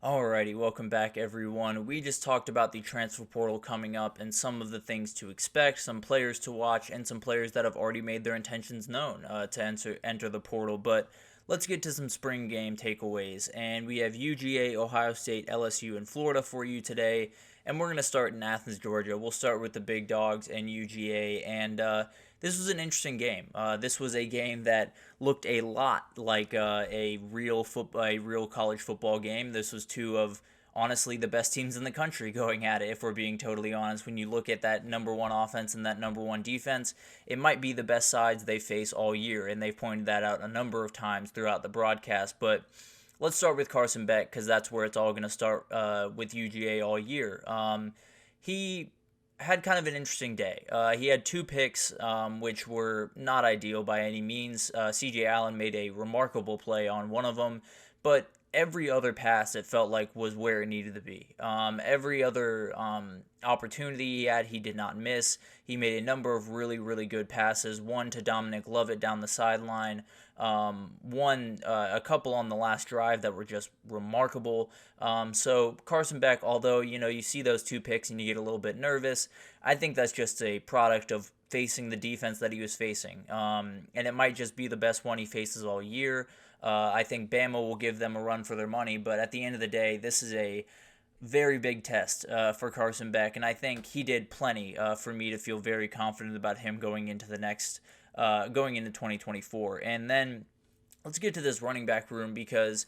Alrighty, welcome back everyone. We just talked about the transfer portal coming up and some of the things to expect, some players to watch, and some players that have already made their intentions known to enter the portal. But let's get to some spring game takeaways. And we have UGA, Ohio State, LSU, and Florida for you today. And we're going to start in Athens, Georgia. We'll start with the big dogs and UGA. And this was an interesting game. This was a game that looked a lot like a real college football game. This was two of honestly the best teams in the country going at it. If we're being totally honest, when you look at that number one offense and that number one defense, it might be the best sides they face all year, and they've pointed that out a number of times throughout the broadcast. But let's start with Carson Beck because that's where it's all going to start with UGA all year. He had kind of an interesting day. He had two picks, which were not ideal by any means. C.J. Allen made a remarkable play on one of them, but every other pass it felt like was where it needed to be. Every other opportunity he had, he did not miss. He made a number of really, really good passes. One to Dominic Lovett down the sideline. A couple on the last drive that were just remarkable. So Carson Beck, although you see those two picks and you get a little bit nervous, I think that's just a product of facing the defense that he was facing. And it might just be the best one he faces all year. I think Bama will give them a run for their money, but at the end of the day, this is a very big test for Carson Beck, and I think he did plenty for me to feel very confident about him going into going into 2024. And then let's get to this running back room because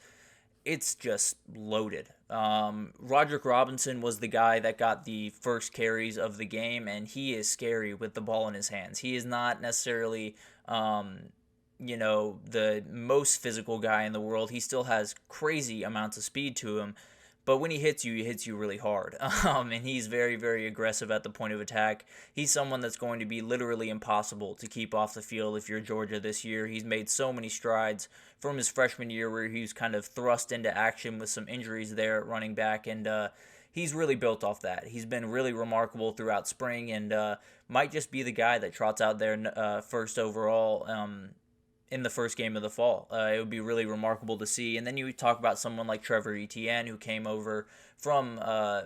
it's just loaded. Roderick Robinson was the guy that got the first carries of the game, and he is scary with the ball in his hands. He is not necessarily the most physical guy in the world. He still has crazy amounts of speed to him, but when he hits you really hard. And he's very, very aggressive at the point of attack. He's someone that's going to be literally impossible to keep off the field if you're Georgia this year. He's made so many strides from his freshman year where he was kind of thrust into action with some injuries there at running back, and he's really built off that. He's been really remarkable throughout spring and might just be the guy that trots out there first overall in the first game of the fall. It would be really remarkable to see. And then you talk about someone like Trevor Etienne, who came over from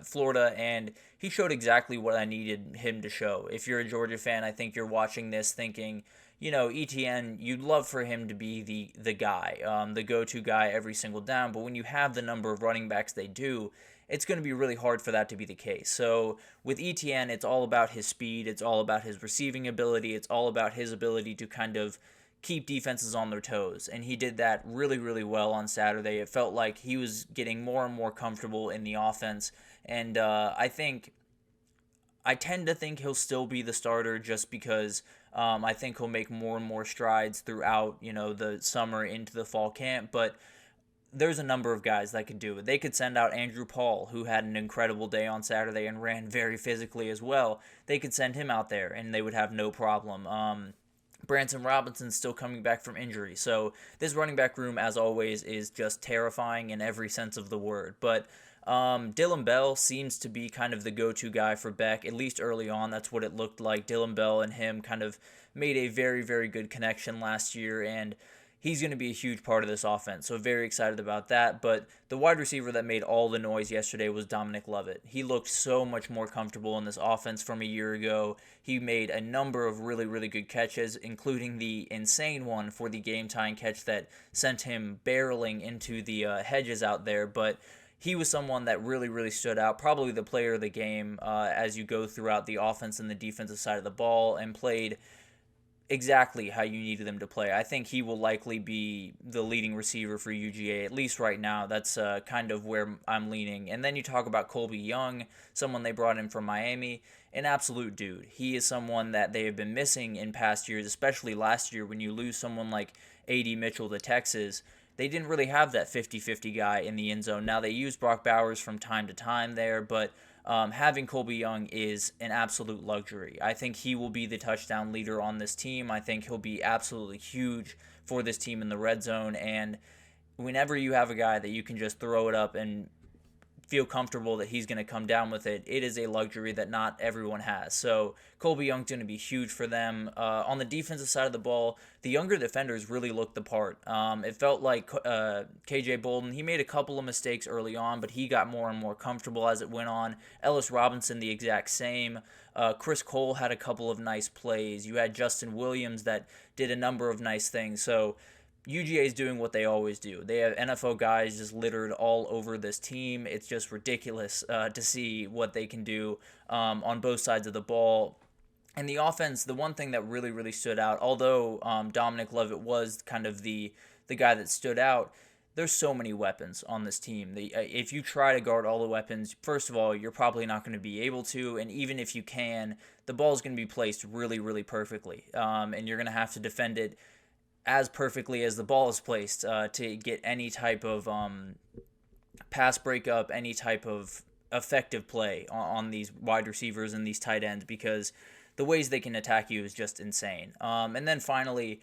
Florida, and he showed exactly what I needed him to show. If you're a Georgia fan, I think you're watching this thinking, Etienne, you'd love for him to be the guy, the go-to guy every single down. But when you have the number of running backs they do, it's going to be really hard for that to be the case. So with Etienne, it's all about his speed. It's all about his receiving ability. It's all about his ability to kind of keep defenses on their toes, and he did that really, really well on Saturday. It felt like he was getting more and more comfortable in the offense, and I tend to think he'll still be the starter just because I think he'll make more and more strides throughout, the summer into the fall camp, but there's a number of guys that could do it. They could send out Andrew Paul, who had an incredible day on Saturday and ran very physically as well. They could send him out there, and they would have no problem. Branson Robinson's still coming back from injury. So this running back room, as always, is just terrifying in every sense of the word. But Dylan Bell seems to be kind of the go-to guy for Beck, at least early on. That's what it looked like. Dylan Bell and him kind of made a very, very good connection last year, and he's going to be a huge part of this offense, so very excited about that. But the wide receiver that made all the noise yesterday was Dominic Lovett. He looked so much more comfortable in this offense from a year ago. He made a number of really, really good catches, including the insane one for the game-tying catch that sent him barreling into the hedges out there. But he was someone that really, really stood out, probably the player of the game as you go throughout the offense and the defensive side of the ball, and played exactly how you needed them to play. I think he will likely be the leading receiver for UGA, at least right now. That's kind of where I'm leaning. And then you talk about Colby Young, someone they brought in from Miami, an absolute dude. He is someone that they have been missing in past years, especially last year when you lose someone like A.D. Mitchell to Texas. They didn't really have that 50-50 guy in the end zone. Now, they use Brock Bowers from time to time there, but having Colby Young is an absolute luxury. I think he will be the touchdown leader on this team. I think he'll be absolutely huge for this team in the red zone. And whenever you have a guy that you can just throw it up and feel comfortable that he's going to come down with it. It is a luxury that not everyone has. So Colby Young's going to be huge for them. On the defensive side of the ball, the younger defenders really looked the part. It felt like KJ Bolden, he made a couple of mistakes early on, but he got more and more comfortable as it went on. Ellis Robinson, the exact same. Chris Cole had a couple of nice plays. You had Justin Williams that did a number of nice things. So UGA is doing what they always do. They have NFL guys just littered all over this team. It's just ridiculous to see what they can do on both sides of the ball. And the offense, the one thing that really, really stood out, although Dominic Lovett was kind of the guy that stood out, there's so many weapons on this team. If you try to guard all the weapons, first of all, you're probably not going to be able to, and even if you can, the ball is going to be placed really, really perfectly, and you're going to have to defend it as perfectly as the ball is placed to get any type of pass breakup, any type of effective play on these wide receivers and these tight ends, because the ways they can attack you is just insane. And then finally,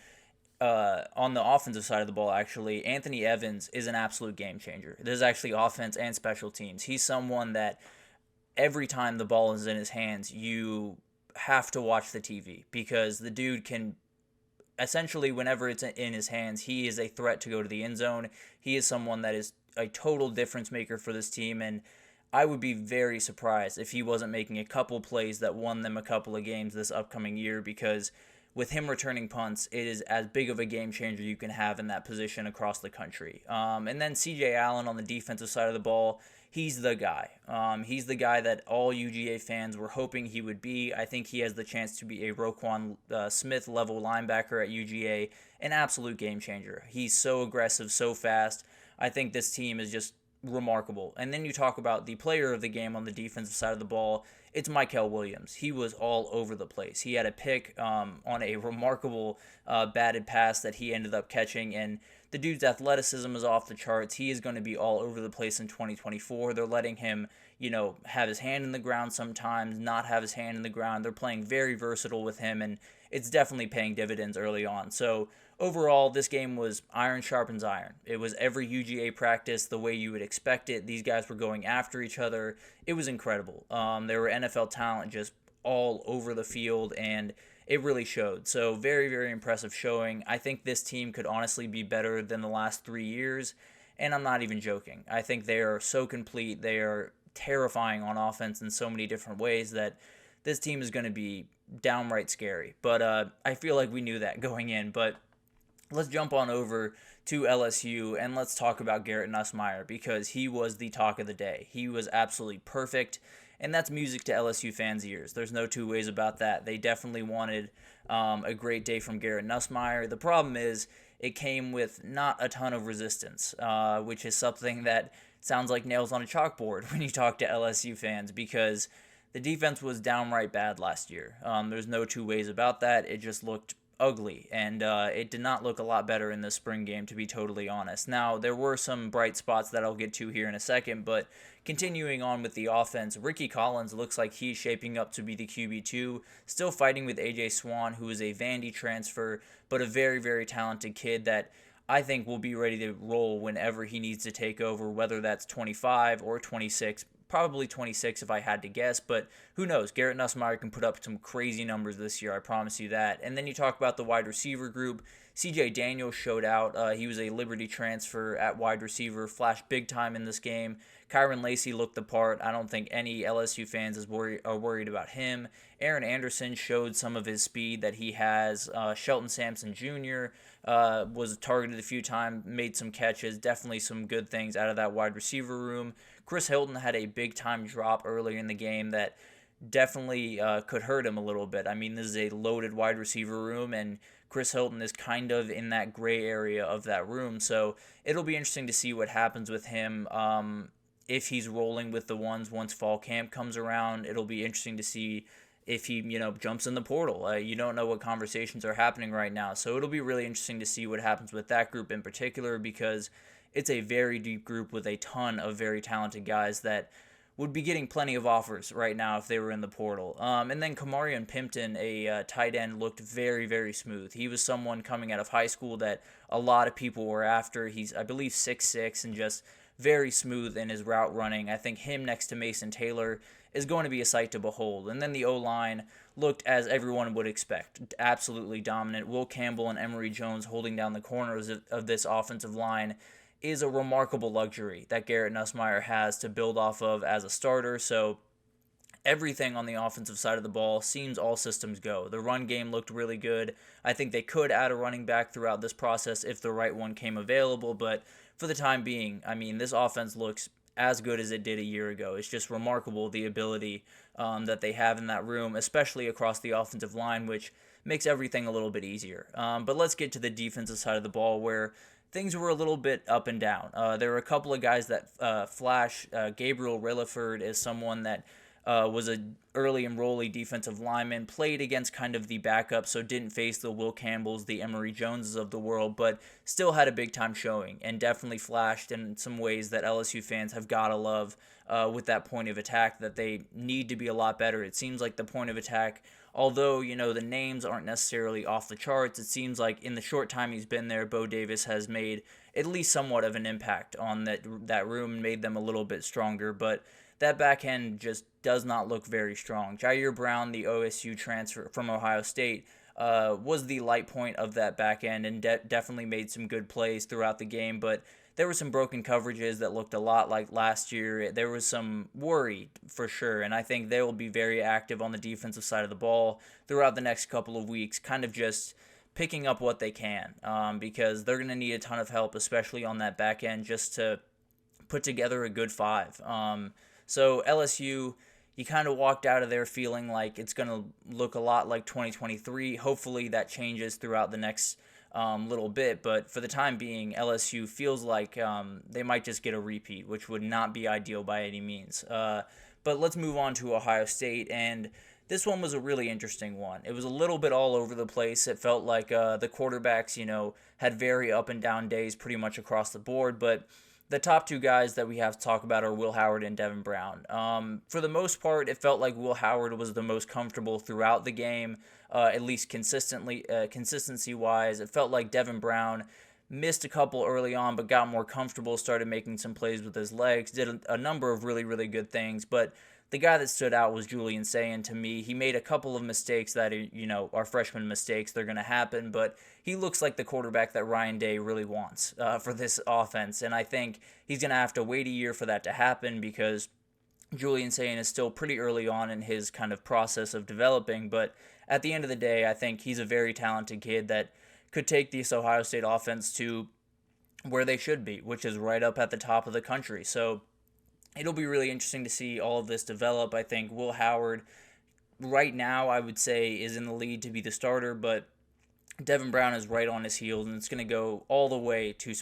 on the offensive side of the ball, actually, Anthony Evans is an absolute game changer. This is actually offense and special teams. He's someone that every time the ball is in his hands, you have to watch the TV, because the dude can essentially, whenever it's in his hands, he is a threat to go to the end zone. He is someone that is a total difference maker for this team, and I would be very surprised if he wasn't making a couple plays that won them a couple of games this upcoming year, because with him returning punts, it is as big of a game changer you can have in that position across the country. And then CJ Allen on the defensive side of the ball, he's the guy. He's the guy that all UGA fans were hoping he would be. I think he has the chance to be a Roquan Smith-level linebacker at UGA, an absolute game changer. He's so aggressive, so fast. I think this team is just remarkable. And then you talk about the player of the game on the defensive side of the ball, it's Mykel Williams. He was all over the place. He had a pick on a remarkable batted pass that he ended up catching, and the dude's athleticism is off the charts. He is going to be all over the place in 2024. They're letting him, have his hand in the ground sometimes, not have his hand in the ground. They're playing very versatile with him, and it's definitely paying dividends early on. So overall, this game was iron sharpens iron. It was every UGA practice the way you would expect it. These guys were going after each other. It was incredible. There were NFL talent just all over the field, and it really showed. So very, very impressive showing. I think this team could honestly be better than the last 3 years, and I'm not even joking. I think they are so complete. They are terrifying on offense in so many different ways that this team is going to be downright scary. But I feel like we knew that going in. But let's jump on over to LSU and let's talk about Garrett Nussmeier, because he was the talk of the day. He was absolutely perfect, and that's music to LSU fans' ears. There's no two ways about that. They definitely wanted a great day from Garrett Nussmeier. The problem is it came with not a ton of resistance, which is something that sounds like nails on a chalkboard when you talk to LSU fans, because the defense was downright bad last year. There's no two ways about that. It just looked ugly, and it did not look a lot better in the spring game, to be totally honest. Now, there were some bright spots that I'll get to here in a second, but continuing on with the offense, Ricky Collins looks like he's shaping up to be the QB2, still fighting with AJ Swan, who is a Vandy transfer, but a very, very talented kid that I think will be ready to roll whenever he needs to take over, whether that's 25 or 26. Probably 26 if I had to guess, but who knows? Garrett Nussmeier can put up some crazy numbers this year, I promise you that. And then you talk about the wide receiver group. CJ Daniels showed out. He was a Liberty transfer at wide receiver, flashed big time in this game. Kyron Lacey looked the part. I don't think any LSU fans are worried about him. Aaron Anderson showed some of his speed that he has. Shelton Sampson Jr. Was targeted a few times, made some catches, definitely some good things out of that wide receiver room. Chris Hilton had a big-time drop earlier in the game that definitely could hurt him a little bit. I mean, this is a loaded wide receiver room, and Chris Hilton is kind of in that gray area of that room. So it'll be interesting to see what happens with him if he's rolling with the ones once fall camp comes around. It'll be interesting to see if he, jumps in the portal. You don't know what conversations are happening right now. So it'll be really interesting to see what happens with that group in particular, because it's a very deep group with a ton of very talented guys that would be getting plenty of offers right now if they were in the portal. And then Kamarion Pimpton, a tight end, looked very, very smooth. He was someone coming out of high school that a lot of people were after. He's, I believe, 6'6", and just very smooth in his route running. I think him next to Mason Taylor is going to be a sight to behold. And then the O-line looked as everyone would expect, absolutely dominant. Will Campbell and Emory Jones holding down the corners of this offensive line is a remarkable luxury that Garrett Nussmeier has to build off of as a starter. So everything on the offensive side of the ball seems all systems go. The run game looked really good. I think they could add a running back throughout this process if the right one came available, but for the time being, I mean, this offense looks as good as it did a year ago. It's just remarkable the ability that they have in that room, especially across the offensive line, which makes everything a little bit easier. But let's get to the defensive side of the ball where things were a little bit up and down. There were a couple of guys that flash. Gabriel Rilliford is someone that was an early enrollee defensive lineman, played against kind of the backup, so didn't face the Will Campbells, the Emory Joneses of the world, but still had a big-time showing and definitely flashed in some ways that LSU fans have got to love with that point of attack, that they need to be a lot better. It seems like the point of attack, although, the names aren't necessarily off the charts, it seems like in the short time he's been there, Bo Davis has made at least somewhat of an impact on that room and made them a little bit stronger, but that back end just does not look very strong. Jair Brown, the OSU transfer from Ohio State, was the light point of that back end and definitely made some good plays throughout the game, but there were some broken coverages that looked a lot like last year. There was some worry for sure, and I think they will be very active on the defensive side of the ball throughout the next couple of weeks, kind of just picking up what they can, because they're going to need a ton of help, especially on that back end, just to put together a good five. So LSU, you kind of walked out of there feeling like it's going to look a lot like 2023. Hopefully that changes throughout the next little bit, but for the time being, LSU feels like they might just get a repeat, which would not be ideal by any means. But let's move on to Ohio State, and this one was a really interesting one. It was a little bit all over the place. It felt like the quarterbacks, had very up and down days pretty much across the board, but the top two guys that we have to talk about are Will Howard and Devin Brown. For the most part, it felt like Will Howard was the most comfortable throughout the game, at least consistency-wise. It felt like Devin Brown missed a couple early on, but got more comfortable, started making some plays with his legs, did a number of really, really good things, but the guy that stood out was Julian Sayin to me. He made a couple of mistakes that are freshman mistakes. They're going to happen, but he looks like the quarterback that Ryan Day really wants for this offense, and I think he's going to have to wait a year for that to happen because Julian Sayin is still pretty early on in his kind of process of developing, but at the end of the day, I think he's a very talented kid that could take this Ohio State offense to where they should be, which is right up at the top of the country. So it'll be really interesting to see all of this develop. I think Will Howard, right now, I would say, is in the lead to be the starter, but Devin Brown is right on his heels, and it's going to go all the way to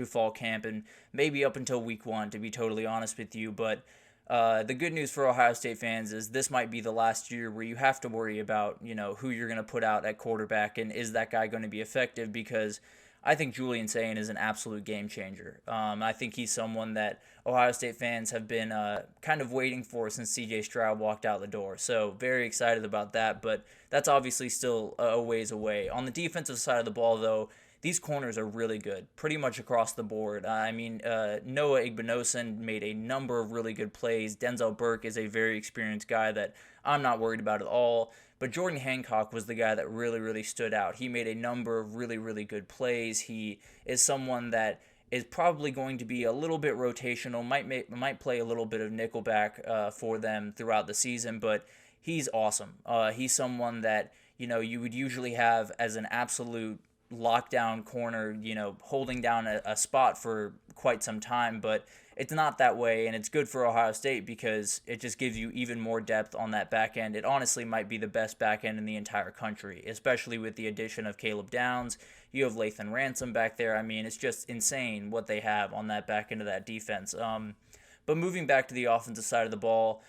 fall camp and maybe up until week 1, to be totally honest with you. But the good news for Ohio State fans is this might be the last year where you have to worry about, who you're going to put out at quarterback and is that guy going to be effective, because I think Julian Sayin is an absolute game changer. I think he's someone that Ohio State fans have been kind of waiting for since C.J. Stroud walked out the door. So very excited about that, but that's obviously still a ways away. On the defensive side of the ball, though, these corners are really good, pretty much across the board. Noah Igbinosun made a number of really good plays. Denzel Burke is a very experienced guy that I'm not worried about at all. But Jordan Hancock was the guy that really, really stood out. He made a number of really, really good plays. He is someone that is probably going to be a little bit rotational, might play a little bit of nickelback for them throughout the season, but he's awesome. He's someone that, you would usually have as an absolute lockdown corner, holding down a spot for quite some time, but it's not that way, and it's good for Ohio State because it just gives you even more depth on that back end. It honestly might be the best back end in the entire country, especially with the addition of Caleb Downs. You have Lathan Ransom back there. I mean, it's just insane what they have on that back end of that defense. But moving back to the offensive side of the ball,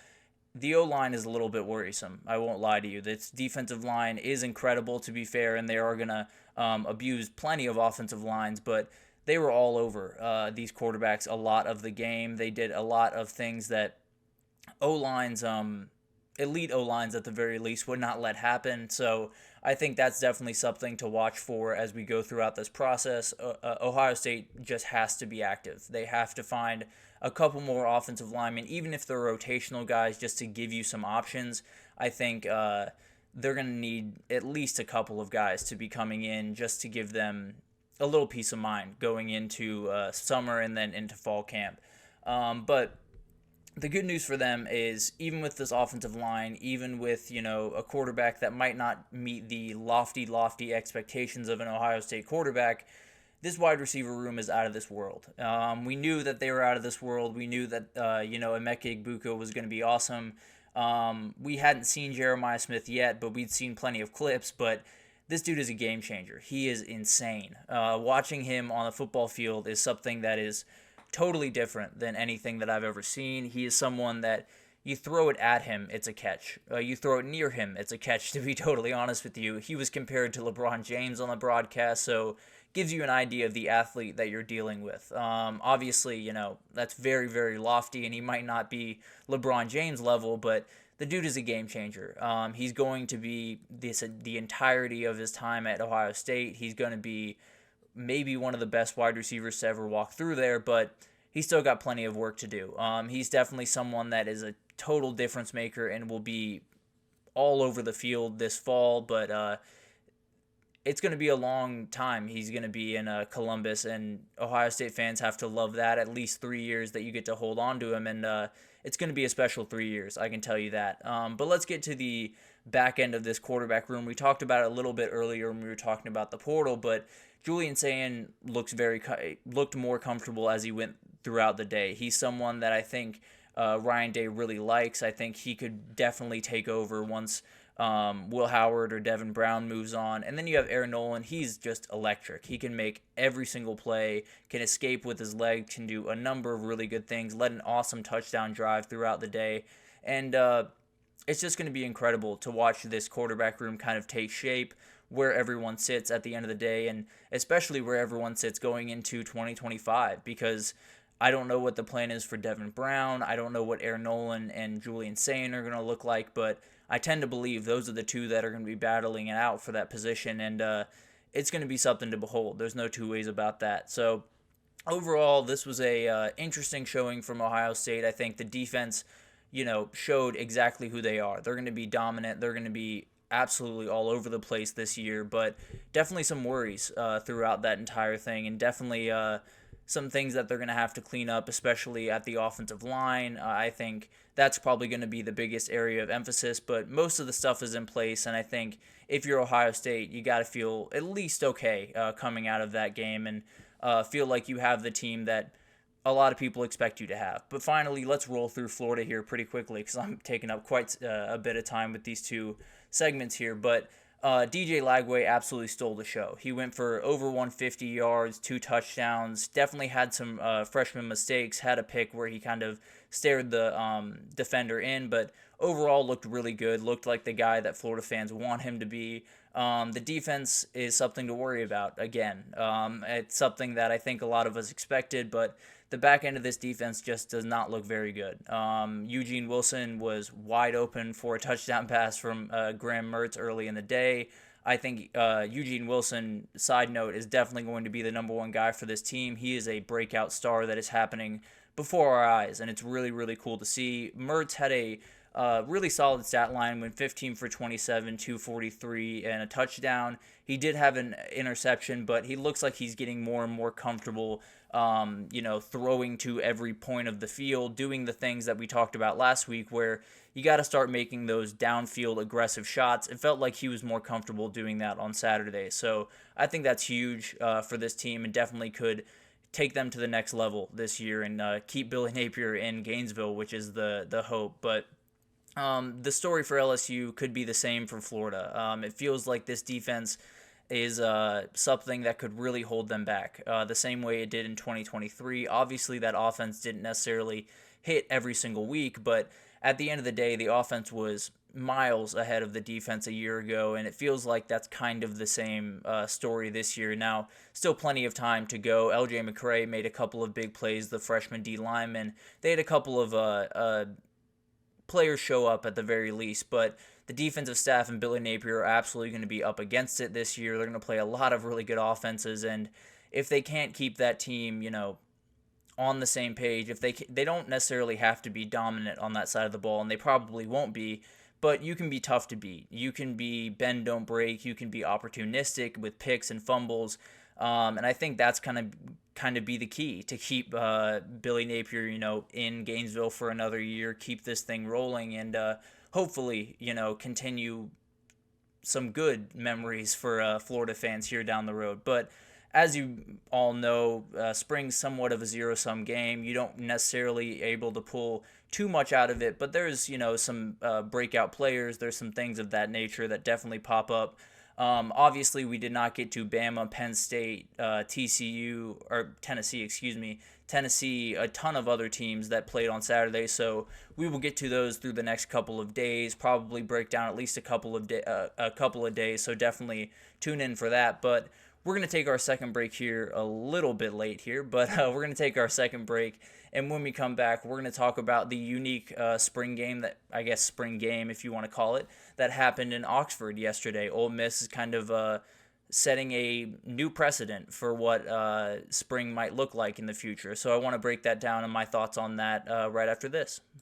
the O-line is a little bit worrisome. I won't lie to you. This defensive line is incredible, to be fair, and they are going to abuse plenty of offensive lines, but they were all over these quarterbacks a lot of the game. They did a lot of things that O-lines, at elite O-lines at the very least would not let happen. So I think that's definitely something to watch for as we go throughout this process. Ohio State just has to be active. They have to find a couple more offensive linemen, even if they're rotational guys, just to give you some options. I think they're going to need at least a couple of guys to be coming in just to give them a little peace of mind going into summer and then into fall camp. But the good news for them is even with this offensive line, even with, a quarterback that might not meet the lofty expectations of an Ohio State quarterback, this wide receiver room is out of this world. We knew that they were out of this world. We knew that, Emeka Egbuka was going to be awesome. We hadn't seen Jeremiah Smith yet, but we'd seen plenty of clips. But this dude is a game changer. He is insane. Watching him on the football field is something that is totally different than anything that I've ever seen. He is someone that you throw it at him, it's a catch. You throw it near him, it's a catch, to be totally honest with you. He was compared to LeBron James on the broadcast, so gives you an idea of the athlete that you're dealing with. Obviously, that's very, very lofty, and he might not be LeBron James level, but the dude is a game changer. He's going to be the entirety of his time at Ohio State. He's going to be maybe one of the best wide receivers to ever walk through there, but he's still got plenty of work to do. He's definitely someone that is a total difference maker and will be all over the field this fall, but it's going to be a long time. He's going to be in Columbus, and Ohio State fans have to love that. At least 3 years that you get to hold on to him, and it's going to be a special 3 years, I can tell you that. But let's get to the back end of this quarterback room. We talked about it a little bit earlier when we were talking about the portal, but Julian Sayin looked more comfortable as he went throughout the day. He's someone that I think Ryan Day really likes. I think he could definitely take over once Will Howard or Devin Brown moves on. And then you have Aaron Nolan. He's just electric. He can make every single play, can escape with his leg, can do a number of really good things, led an awesome touchdown drive throughout the day. And it's just going to be incredible to watch this quarterback room kind of take shape, where everyone sits at the end of the day, and especially where everyone sits going into 2025, because I don't know what the plan is for Devin Brown. I don't know what Aaron Nolan and Julian Sayin are going to look like, but I tend to believe those are the two that are going to be battling it out for that position, and it's going to be something to behold. There's no two ways about that. So overall, this was a interesting showing from Ohio State. I think the defense, showed exactly who they are. They're going to be dominant. They're going to be absolutely all over the place this year, but definitely some worries throughout that entire thing, and definitely some things that they're going to have to clean up, especially at the offensive line. I think that's probably going to be the biggest area of emphasis, but most of the stuff is in place, and I think if you're Ohio State, you got to feel at least okay coming out of that game, and feel like you have the team that a lot of people expect you to have. But finally, let's roll through Florida here pretty quickly, because I'm taking up quite a bit of time with these two segments here, but DJ Lagway absolutely stole the show. He went for over 150 yards, 2 touchdowns, definitely had some freshman mistakes, had a pick where he kind of stared the defender in, but overall looked really good, looked like the guy that Florida fans want him to be. The defense is something to worry about, again. It's something that I think a lot of us expected, but the back end of this defense just does not look very good. Eugene Wilson was wide open for a touchdown pass from Graham Mertz early in the day. I think Eugene Wilson, side note, is definitely going to be the number one guy for this team. He is a breakout star that is happening before our eyes, and it's really, really cool to see. Mertz had a really solid stat line, went 15 for 27, 243, and a touchdown. He did have an interception, but he looks like he's getting more and more comfortable throwing to every point of the field, doing the things that we talked about last week where you got to start making those downfield aggressive shots. It felt like he was more comfortable doing that on Saturday. So I think that's huge for this team, and definitely could take them to the next level this year and keep Billy Napier in Gainesville, which is the hope. But the story for LSU could be the same for Florida. It feels like this defense is something that could really hold them back the same way it did in 2023. Obviously, that offense didn't necessarily hit every single week, but at the end of the day, the offense was miles ahead of the defense a year ago, and it feels like that's kind of the same story this year. Now, still plenty of time to go. LJ McCray made a couple of big plays, the freshman D lineman. They had a couple of players show up at the very least. But the defensive staff and Billy Napier are absolutely going to be up against it this year. They're going to play a lot of really good offenses, and if they can't keep that team, on the same page, if they don't necessarily have to be dominant on that side of the ball, and they probably won't be, but you can be tough to beat. You can be bend, don't break. You can be opportunistic with picks and fumbles. And I think that's kind of be the key to keep Billy Napier, in Gainesville for another year, keep this thing rolling, and hopefully, continue some good memories for Florida fans here down the road. But as you all know, spring's somewhat of a zero-sum game. You don't necessarily able to pull too much out of it, but there's, some breakout players. There's some things of that nature that definitely pop up. Obviously, we did not get to Bama, Penn State, TCU, or Tennessee, Tennessee, a ton of other teams that played on Saturday, so we will get to those through the next couple of days, probably break down at least a couple of days, so definitely tune in for that. But we're going to take our second break here a little bit late here, but we're going to take our second break, and when we come back, we're going to talk about the unique spring game, if you want to call it, that happened in Oxford yesterday. Ole Miss is kind of setting a new precedent for what spring might look like in the future, so I want to break that down and my thoughts on that right after this.